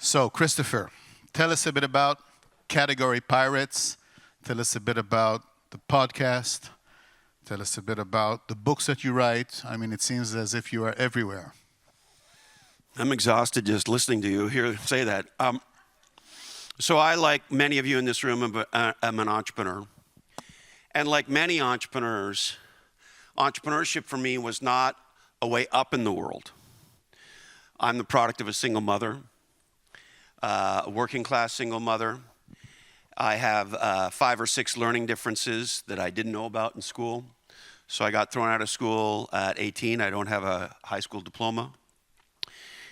So, Christopher, tell us a bit about Category Pirates. Tell us a bit about the podcast. Tell us a bit about the books that you write. I mean, it seems as if you are everywhere. I'm exhausted just listening to you here say that. So I, like many of you in this room, am an entrepreneur. And like many entrepreneurs, entrepreneurship for me was not a way up in the world. I'm the product of a single mother, a working class single mother. I have 5 or 6 learning differences that I didn't know about in school. So I got thrown out of school at 18. I don't have a high school diploma.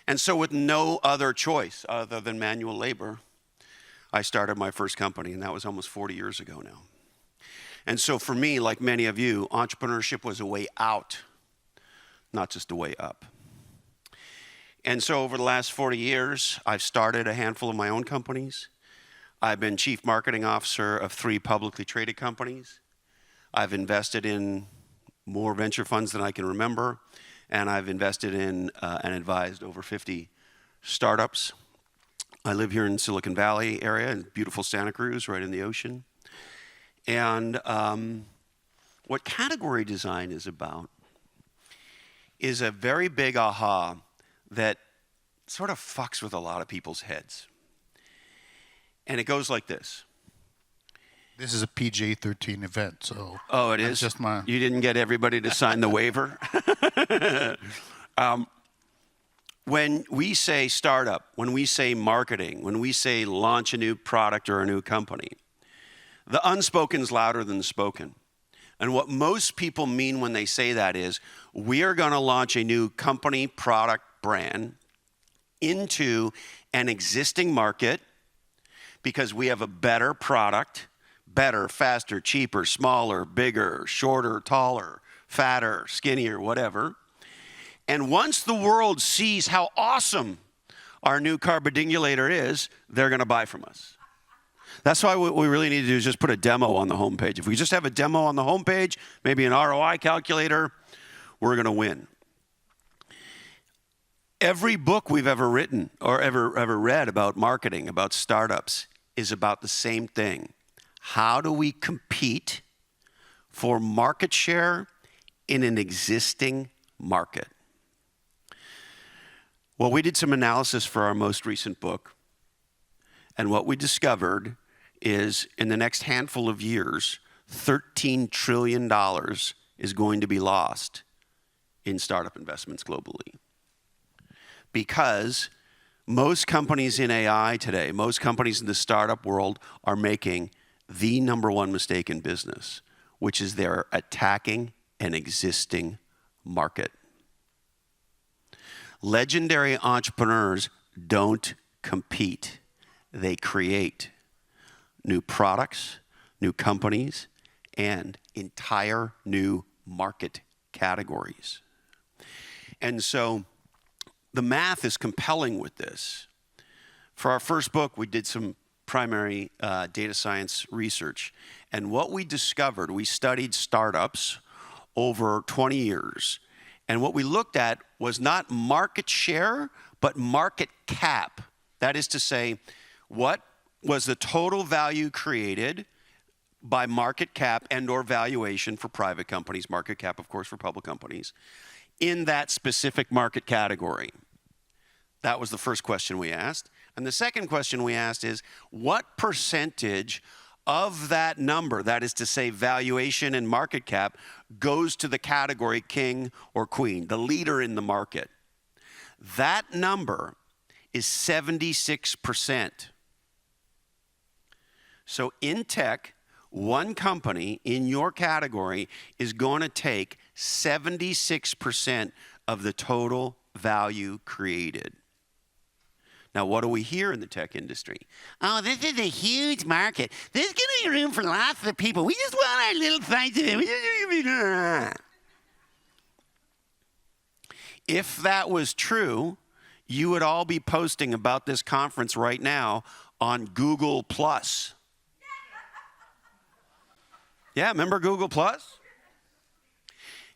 And so with no other choice other than manual labor, I started my first company, and that was almost 40 years ago now. And so for me, like many of you, entrepreneurship was a way out, not just a way up. And so over the last 40 years, I've started a handful of my own companies. I've been chief marketing officer of 3 publicly traded companies. I've invested in more venture funds than I can remember, and I've invested in and advised over 50 startups. I live here in Silicon Valley area in beautiful Santa Cruz, right in the ocean. And what category design is about is a very big aha that sort of fucks with a lot of people's heads. And it goes like this. This is a PG-13 event, so... Oh, it is? Just my... You didn't get everybody to sign the waiver? When we say startup, when we say marketing, when we say launch a new product or a new company, the unspoken is louder than the spoken. And what most people mean when they say that is, we are going to launch a new company, product, brand into an existing market because we have a better product, better, faster, cheaper, smaller, bigger, shorter, taller, fatter, skinnier, whatever. And once the world sees how awesome our new carbidingulator is, they're going to buy from us. That's why what we really need to do is just put a demo on the homepage. If we just have a demo on the homepage, maybe an ROI calculator, we're going to win. Every book we've ever written or ever read about marketing, about startups, is about the same thing. How do we compete for market share in an existing market? Well, we did some analysis for our most recent book, and what we discovered is in the next handful of years, $13 trillion is going to be lost in startup investments globally. Because most companies in AI today, most companies in the startup world are making the number one mistake in business, which is they're attacking an existing market. Legendary entrepreneurs don't compete. They create new products, new companies, and entire new market categories. And so the math is compelling with this. For our first book, we did some primary data science research. And what we discovered, we studied startups over 20 years. And what we looked at was not market share, but market cap. That is to say, what was the total value created by market cap and or valuation for private companies, market cap, of course, for public companies, in that specific market category? That was the first question we asked. And the second question we asked is, what percentage of that number, that is to say valuation and market cap, goes to the category king or queen, the leader in the market? That number is 76%. So in tech, one company in your category is going to take 76% of the total value created. Now, what do we hear in the tech industry? Oh, this is a huge market. There's going to be room for lots of people. We just want our little slice of it. If that was true, you would all be posting about this conference right now on Google+. Yeah, remember Google+?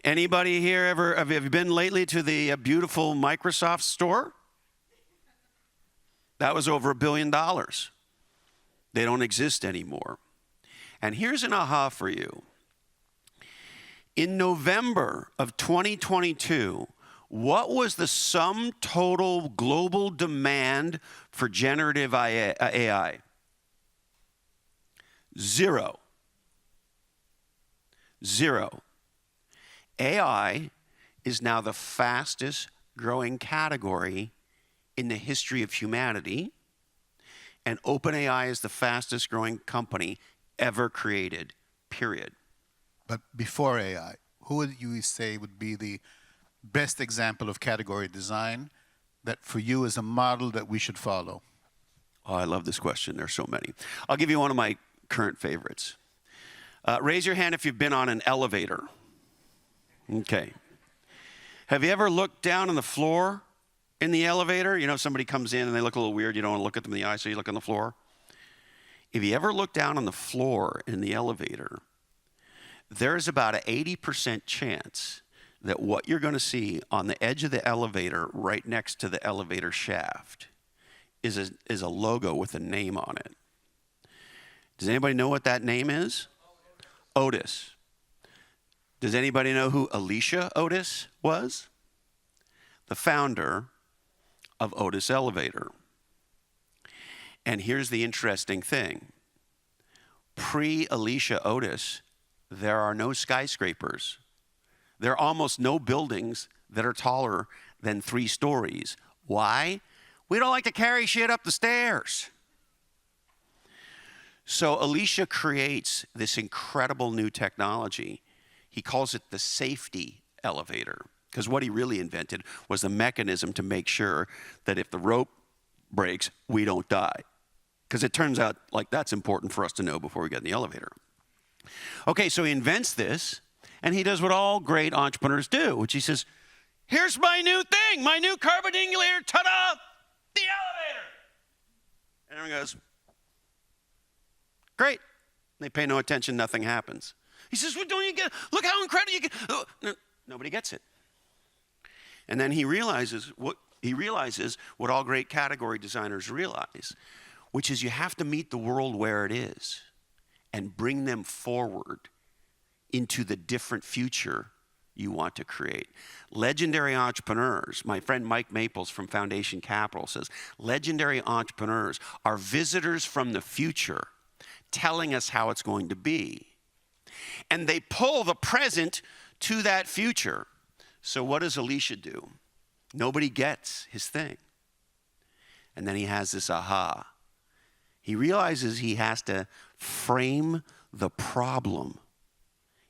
Anybody here have you been lately to the beautiful Microsoft store? That was over $1 billion. They don't exist anymore. And here's an aha for you. In November of 2022, what was the sum total global demand for generative AI? Zero. AI is now the fastest growing category in the history of humanity, and OpenAI is the fastest growing company ever created, period. But before AI, who would you say would be the best example of category design that for you is a model that we should follow? Oh, I love this question. There's so many. I'll give you one of my current favorites. Raise your hand if you've been on an elevator. Okay. Have you ever looked down on the floor in the elevator? You know, somebody comes in and they look a little weird. You don't want to look at them in the eye, so you look on the floor. If you ever look down on the floor in the elevator, there's about an 80% chance that what you're going to see on the edge of the elevator right next to the elevator shaft is a logo with a name on it. Does anybody know what that name is? Otis. Does anybody know who Alicia Otis was? The founder of Otis Elevator. And here's the interesting thing. Pre-Alicia Otis, there are no skyscrapers. There are almost no buildings that are taller than 3 stories. Why? We don't like to carry shit up the stairs. So Alicia creates this incredible new technology. He calls it the safety elevator, because what he really invented was the mechanism to make sure that if the rope breaks, we don't die. Because it turns out like that's important for us to know before we get in the elevator. Okay, so he invents this, and he does what all great entrepreneurs do, which he says, here's my new thing, my new carbon-ingulator, ta-da, the elevator. And everyone goes, great. They pay no attention, nothing happens. He says, well, don't you get it? Look how incredible you get. Oh, no, nobody gets it. And then he realizes what all great category designers realize, which is you have to meet the world where it is and bring them forward into the different future you want to create. Legendary entrepreneurs, my friend Mike Maples from Foundation Capital says, legendary entrepreneurs are visitors from the future telling us how it's going to be. And they pull the present to that future. So what does Alicia do? Nobody gets his thing. And then he has this aha. He realizes he has to frame the problem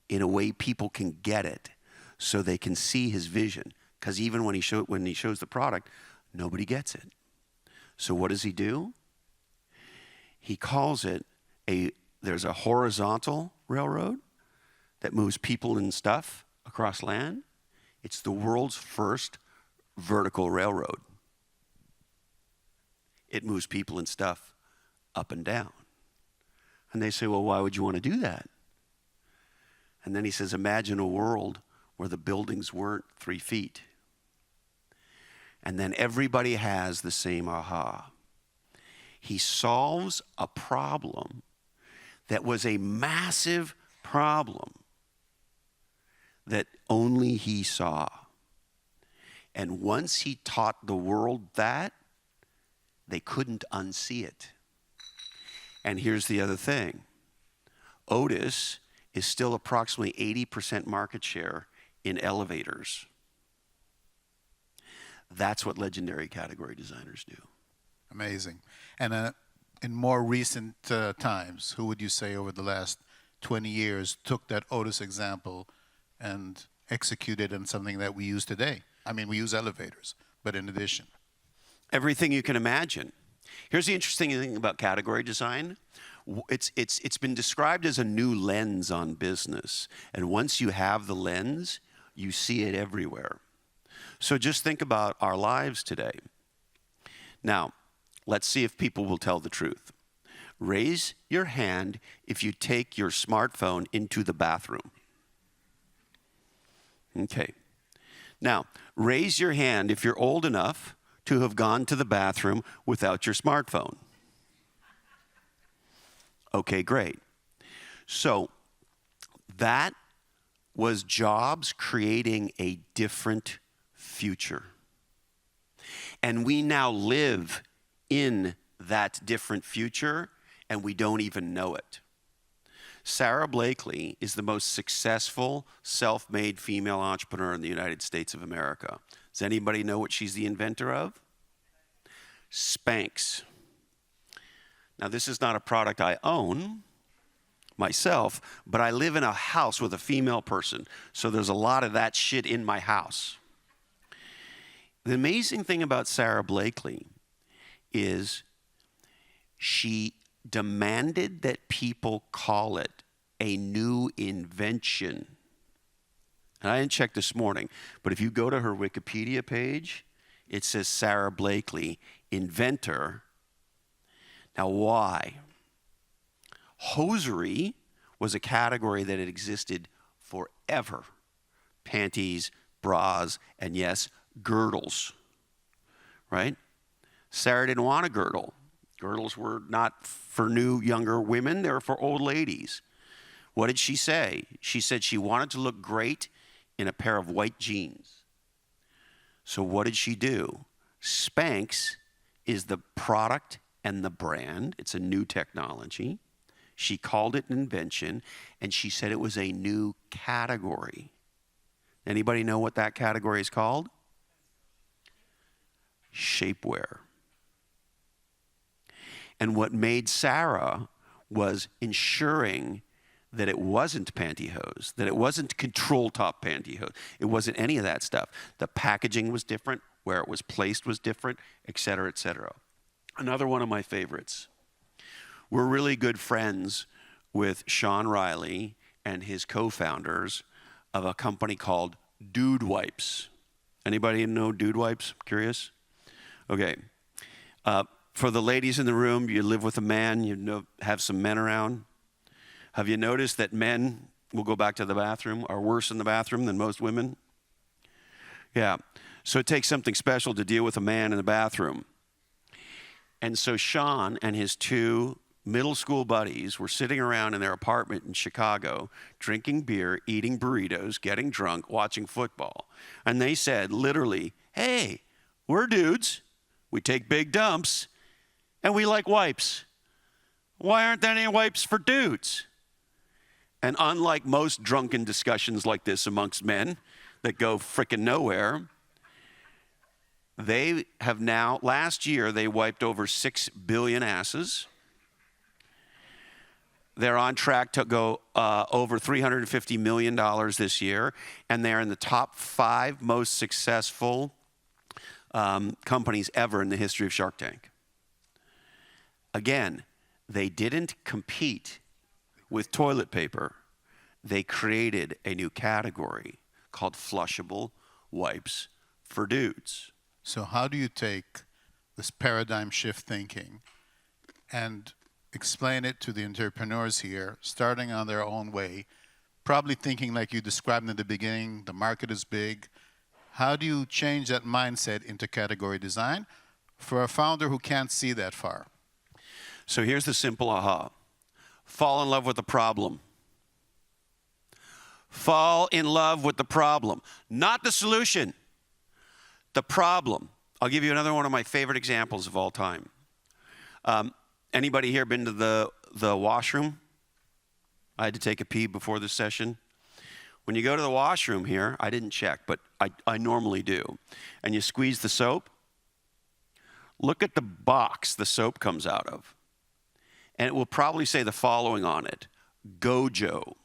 in a way people can get it so they can see his vision. Because even when he shows the product, nobody gets it. So what does he do? He calls it there's a horizontal railroad that moves people and stuff across land. It's the world's first vertical railroad. It moves people and stuff up and down. And they say, well, why would you want to do that? And then he says, imagine a world where the buildings weren't 3 feet. And then everybody has the same aha. He solves a problem that was a massive problem that only he saw. And once he taught the world that, they couldn't unsee it. And here's the other thing. Otis is still approximately 80% market share in elevators. That's what legendary category designers do. Amazing. And in more recent times, who would you say over the last 20 years took that Otis example and executed in something that we use today? I mean, we use elevators, but in addition. Everything you can imagine. Here's the interesting thing about category design. It's been described as a new lens on business. And once you have the lens, you see it everywhere. So just think about our lives today. Now, let's see if people will tell the truth. Raise your hand if you take your smartphone into the bathroom. Okay. Now, raise your hand if you're old enough to have gone to the bathroom without your smartphone? Okay, great. So that was Jobs creating a different future. And we now live in that different future, and we don't even know it. Sarah Blakely is the most successful self-made female entrepreneur in the United States of America. Does anybody know what she's the inventor of? Spanx. Now, this is not a product I own myself, but I live in a house with a female person, so there's a lot of that shit in my house. The amazing thing about Sarah Blakely is she demanded that people call it a new invention. And I didn't check this morning, but if you go to her Wikipedia page, it says Sarah Blakely, inventor. Now, why? Hosiery was a category that had existed forever. Panties, bras, and yes, girdles, right? Sarah didn't want a girdle. Girdles were not for new, younger women. They were for old ladies. What did she say? She said she wanted to look great in a pair of white jeans. So what did she do? Spanx is the product and the brand. It's a new technology. She called it an invention, and she said it was a new category. Anybody know what that category is called? Shapewear. And what made Sarah was ensuring that it wasn't pantyhose, that it wasn't control top pantyhose. It wasn't any of that stuff. The packaging was different, where it was placed was different, et cetera, et cetera. Another one of my favorites. We're really good friends with Sean Riley and his co-founders of a company called Dude Wipes. Anybody know Dude Wipes? Curious? Okay. For the ladies in the room, you live with a man, have some men around. Have you noticed that men, we'll go back to the bathroom, are worse in the bathroom than most women? Yeah. So it takes something special to deal with a man in the bathroom. And so Sean and his two middle school buddies were sitting around in their apartment in Chicago, drinking beer, eating burritos, getting drunk, watching football. And they said, literally, hey, we're dudes. We take big dumps, and we like wipes. Why aren't there any wipes for dudes? And unlike most drunken discussions like this amongst men that go frickin' nowhere, they have now, last year, they wiped over 6 billion asses. They're on track to go over $350 million this year, and they're in the top 5 most successful companies ever in the history of Shark Tank. Again, they didn't compete with toilet paper. They created a new category called flushable wipes for dudes. So how do you take this paradigm shift thinking and explain it to the entrepreneurs here, starting on their own way, probably thinking like you described in the beginning, the market is big. How do you change that mindset into category design for a founder who can't see that far? So here's the simple aha. Fall in love with the problem. Fall in love with the problem, not the solution. The problem. I'll give you another one of my favorite examples of all time. Anybody here been to the washroom? I had to take a pee before this session. When you go to the washroom here, I didn't check, but I normally do, and you squeeze the soap, look at the box the soap comes out of, and it will probably say the following on it: Gojo.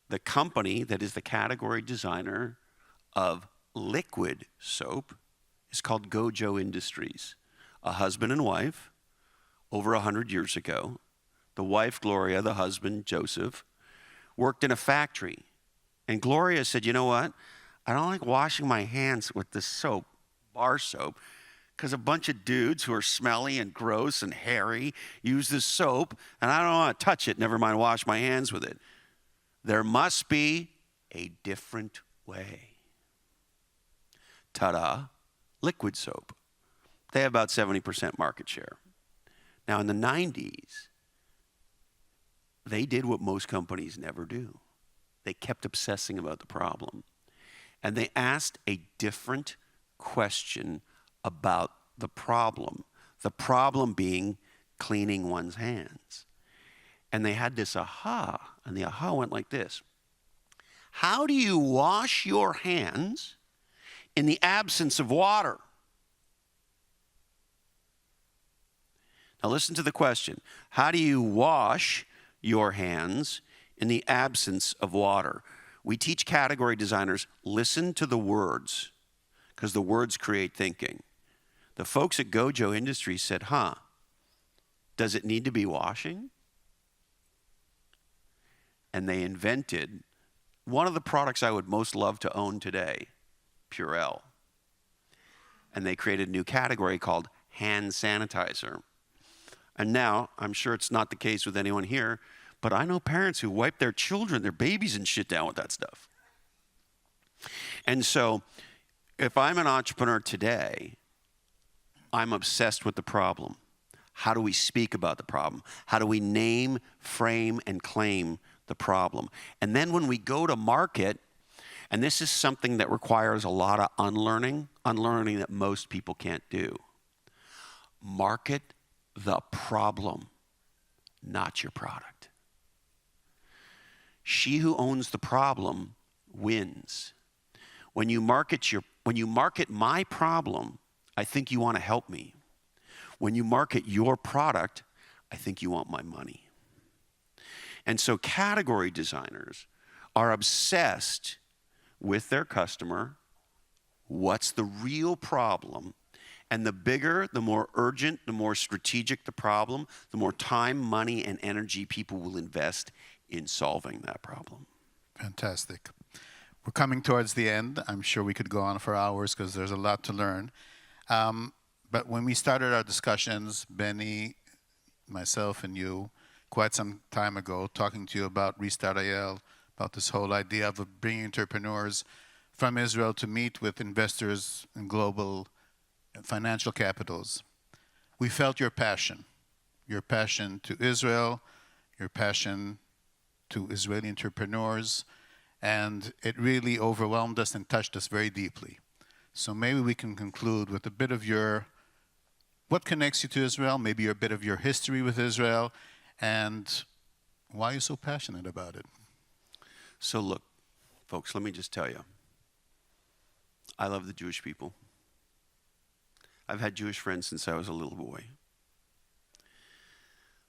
The company that is the category designer of liquid soap is called Gojo Industries. A husband and wife, over 100 years ago. The wife, Gloria, the husband, Joseph, worked in a factory. And Gloria said, you know what? I don't like washing my hands with this soap, bar soap, because a bunch of dudes who are smelly and gross and hairy use this soap, and I don't want to touch it, never mind wash my hands with it. There must be a different way. Ta-da. liquid soap. They have about 70% market share. Now, in the 90s, they did what most companies never do. They kept obsessing about the problem. And they asked a different question about the problem being cleaning one's hands. And they had this aha, and the aha went like this. How do you wash your hands in the absence of water? Now listen to the question. How do you wash your hands in the absence of water? We teach category designers, listen to the words, because the words create thinking. The folks at Gojo Industries said, does it need to be washing? And they invented one of the products I would most love to own today, Purell. And they created a new category called hand sanitizer. And now, I'm sure it's not the case with anyone here, but I know parents who wipe their children, their babies and shit down with that stuff. And so, if I'm an entrepreneur today, I'm obsessed with the problem. How do we speak about the problem? How do we name, frame, and claim the problem? And then when we go to market, and this is something that requires a lot of unlearning that most people can't do. Market the problem, not your product. She who owns the problem wins. When you market my problem, I think you want to help me. When you market your product, I think you want my money. And so category designers are obsessed with their customer. What's the real problem? And the bigger, the more urgent, the more strategic the problem, the more time, money, and energy people will invest in solving that problem. Fantastic. We're coming towards the end. I'm sure we could go on for hours because there's a lot to learn. But when we started our discussions, Benny, myself, and you, quite some time ago, talking to you about Restart IL, about this whole idea of bringing entrepreneurs from Israel to meet with investors in global financial capitals. We felt your passion to Israel, your passion to Israeli entrepreneurs, and it really overwhelmed us and touched us very deeply. So maybe we can conclude with a bit of what connects you to Israel, maybe a bit of your history with Israel, and why you're so passionate about it. So look, folks, let me just tell you, I love the Jewish people. I've had Jewish friends since I was a little boy.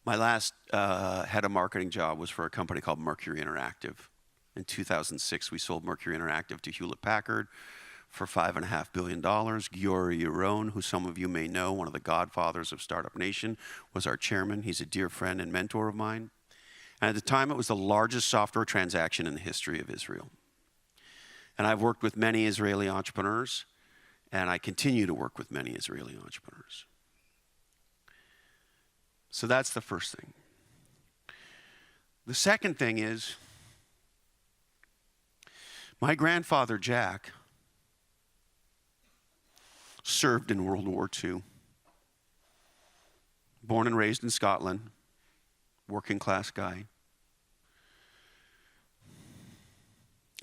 My last head of marketing job was for a company called Mercury Interactive. In 2006, we sold Mercury Interactive to Hewlett-Packard for $5.5 billion. Giora Yaron, who some of you may know, one of the godfathers of Startup Nation, was our chairman. He's a dear friend and mentor of mine. And at the time, it was the largest software transaction in the history of Israel. And I've worked with many Israeli entrepreneurs, and I continue to work with many Israeli entrepreneurs. So that's the first thing. The second thing is, my grandfather, Jack, served in World War II. Born and raised in Scotland, working class guy.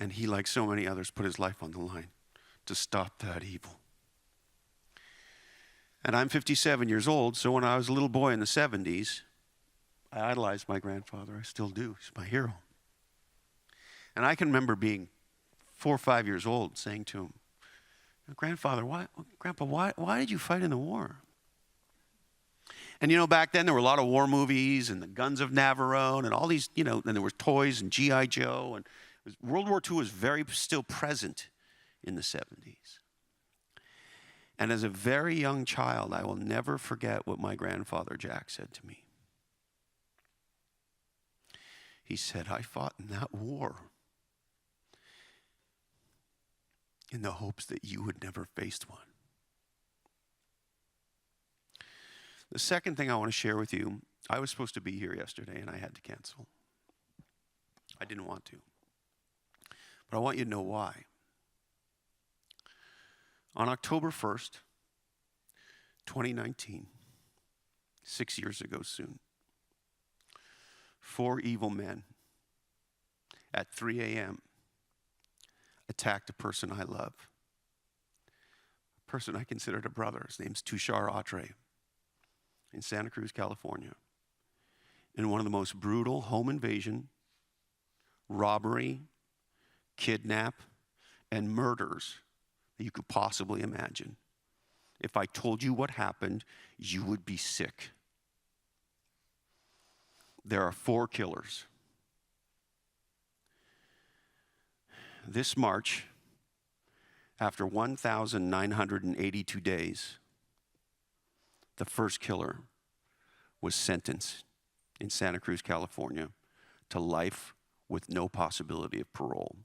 And he, like so many others, put his life on the line to stop that evil. And I'm 57 years old, so when I was a little boy in the 70s, I idolized my grandfather. I still do. He's my hero. And I can remember being 4 or 5 years old saying to him, Grandpa, why did you fight in the war? And back then there were a lot of war movies and the Guns of Navarone and all these, and there were toys and G.I. Joe. And World War II was very still present in the 70s. And as a very young child, I will never forget what my grandfather Jack said to me. He said, I fought in that war in the hopes that you had never faced one. The second thing I want to share with you, I was supposed to be here yesterday and I had to cancel. I didn't want to. But I want you to know why. On October 1st, 2019, 6 years ago soon, 4 evil men at 3 a.m. attacked a person I love, a person I considered a brother. His name's Tushar Atre in Santa Cruz, California, in one of the most brutal home invasion, robbery, kidnap, and murders that you could possibly imagine. If I told you what happened, you would be sick. There are 4 killers. This March, after 1,982 days, the first killer was sentenced in Santa Cruz, California, to life with no possibility of parole.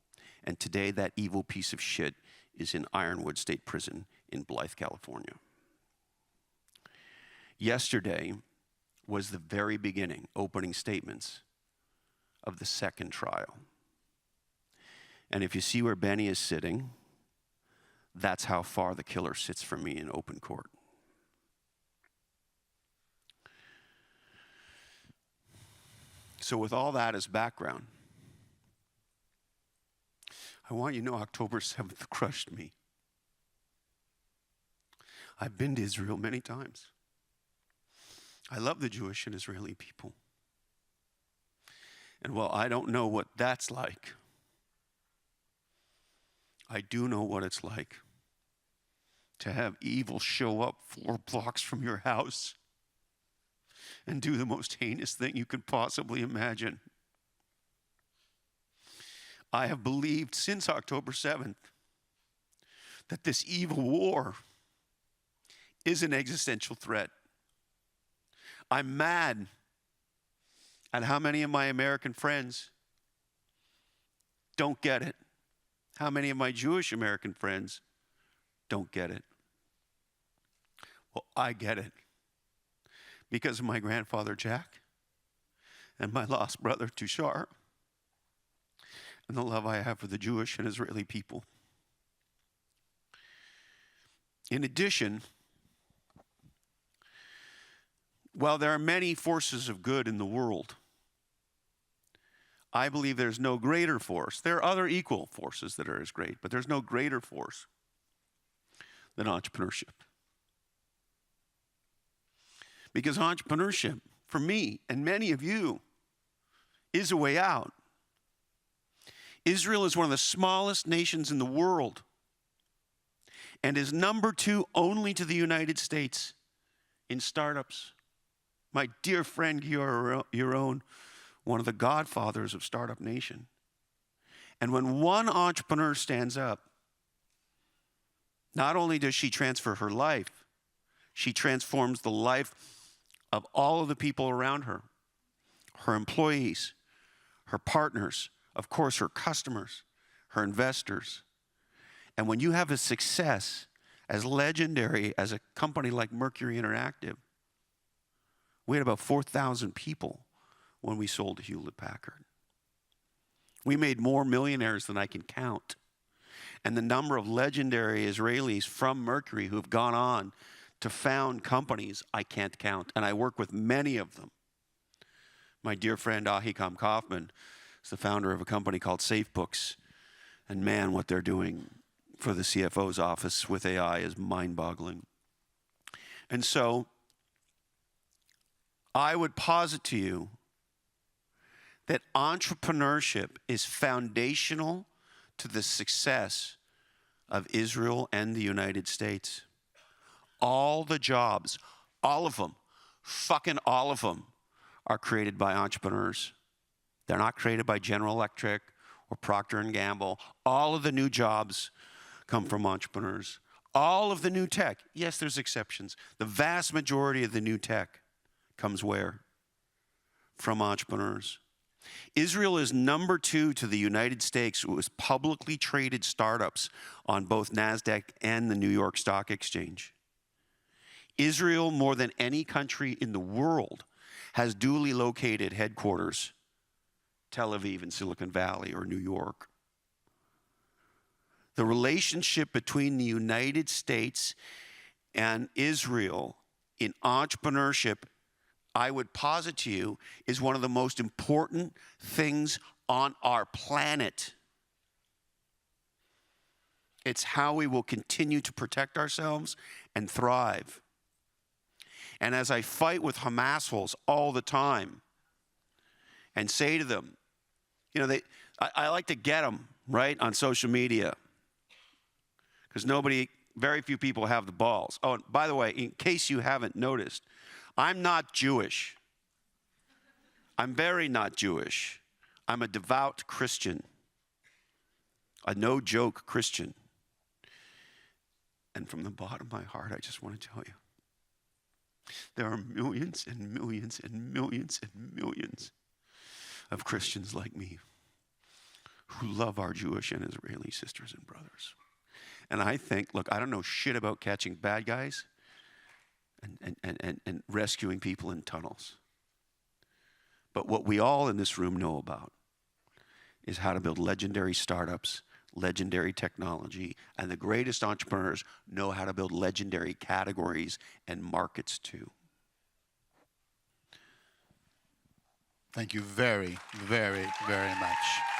And today, that evil piece of shit is in Ironwood State Prison in Blythe, California. Yesterday was the very beginning, opening statements of the second trial. And if you see where Benny is sitting, that's how far the killer sits from me in open court. So with all that as background, I want you to know October 7th crushed me. I've been to Israel many times. I love the Jewish and Israeli people. And while I don't know what that's like, I do know what it's like to have evil show up 4 blocks from your house and do the most heinous thing you could possibly imagine. I have believed since October 7th that this evil war is an existential threat. I'm mad at how many of my American friends don't get it. How many of my Jewish American friends don't get it. Well, I get it. Because of my grandfather, Jack, and my lost brother, Tushar, and the love I have for the Jewish and Israeli people. In addition, while there are many forces of good in the world, I believe there's no greater force. There are other equal forces that are as great, but there's no greater force than entrepreneurship. Because entrepreneurship, for me and many of you, is a way out. Israel is one of the smallest nations in the world and is number 2 only to the United States in startups. My dear friend Giora Yaron, one of the godfathers of Startup Nation. And when one entrepreneur stands up, not only does she transfer her life, she transforms the life of all of the people around her, her employees, her partners, of course, her customers, her investors. And when you have a success as legendary as a company like Mercury Interactive, we had about 4,000 people when we sold to Hewlett-Packard. We made more millionaires than I can count. And the number of legendary Israelis from Mercury who have gone on to found companies, I can't count. And I work with many of them. My dear friend Ahikam Kaufman is the founder of a company called SafeBooks. And man, what they're doing for the CFO's office with AI is mind-boggling. And so I would posit to you that entrepreneurship is foundational to the success of Israel and the United States. All the jobs, all of them, fucking all of them, are created by entrepreneurs. They're not created by General Electric or Procter & Gamble. All of the new jobs come from entrepreneurs. All of the new tech, yes, there's exceptions. The vast majority of the new tech comes where? From entrepreneurs. Israel is number 2 to the United States with publicly traded startups on both NASDAQ and the New York Stock Exchange. Israel, more than any country in the world, has duly located headquarters, Tel Aviv and Silicon Valley or New York. The relationship between the United States and Israel in entrepreneurship, I would posit to you, is one of the most important things on our planet. It's how we will continue to protect ourselves and thrive. And as I fight with Hamasholes all the time and say to them, you know, I like to get them, right, on social media. Because very few people have the balls. Oh, and by the way, in case you haven't noticed, I'm not Jewish. I'm very not Jewish. I'm a devout Christian, a no-joke Christian. And from the bottom of my heart, I just want to tell you, there are millions and millions and millions and millions of Christians like me who love our Jewish and Israeli sisters and brothers. And I think, look, I don't know shit about catching bad guys and rescuing people in tunnels. But what we all in this room know about is how to build legendary startups, legendary technology, and the greatest entrepreneurs know how to build legendary categories and markets too. Thank you very, very, very much.